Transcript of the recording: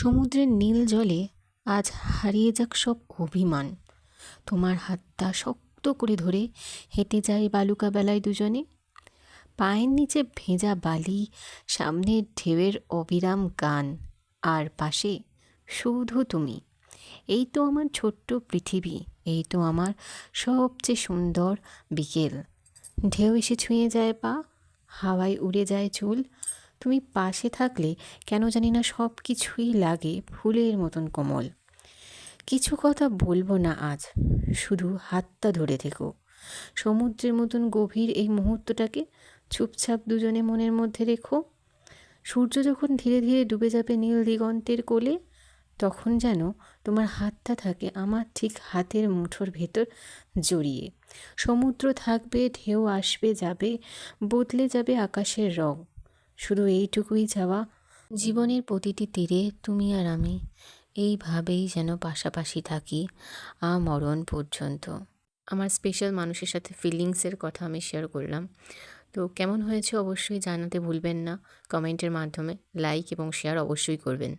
সমুদ্রের নীল জলে আজ হারিয়ে যাক সব অভিমান। তোমার হাতটা শক্ত করে ধরে হেঁটে যাই বালুকা বেলায় দুজনে। পায়ের নিচে ভেজা বালি, সামনে ঢেউয়ের অবিরাম গান, আর পাশে শুধু তুমি। এই তো আমার ছোট্ট পৃথিবী, এই তো আমার সবচেয়ে সুন্দর বিকেল। ঢেউ এসে ছুঁয়ে যায় পা, হাওয়ায় উড়ে যায় চুল। তুমি পাশে থাকলে কেন জানি না সব কিছুই লাগে ফুলের মতন কোমল। কিছু কথা বলবো না আজ, শুধু হাতটা ধরে থেকো। সমুদ্রের মতন গভীর এই মুহূর্তটাকে চুপচাপ দুজনে মনের মধ্যে রেখো। সূর্য যখন ধীরে ধীরে ডুবে যাবে নীল দিগন্তের কোলে, তখন যেন তোমার হাতটা থাকে আমার ঠিক হাতের মুঠোর ভেতর জড়িয়ে। সমুদ্র থাকবে, ঢেউ আসবে যাবে, বদলে যাবে আকাশের রং। শুধু এইটুকুই চাওয়া, জীবনের প্রতিটি তীরে তুমি আর আমি এইভাবেই যেন পাশাপাশি থাকি আমরণ পর্যন্ত। আমার স্পেশাল মানুষের সাথে ফিলিংসের কথা আমি শেয়ার করলাম। তো কেমন হয়েছে অবশ্যই জানাতে ভুলবেন না কমেন্টের মাধ্যমে। লাইক এবং শেয়ার অবশ্যই করবেন।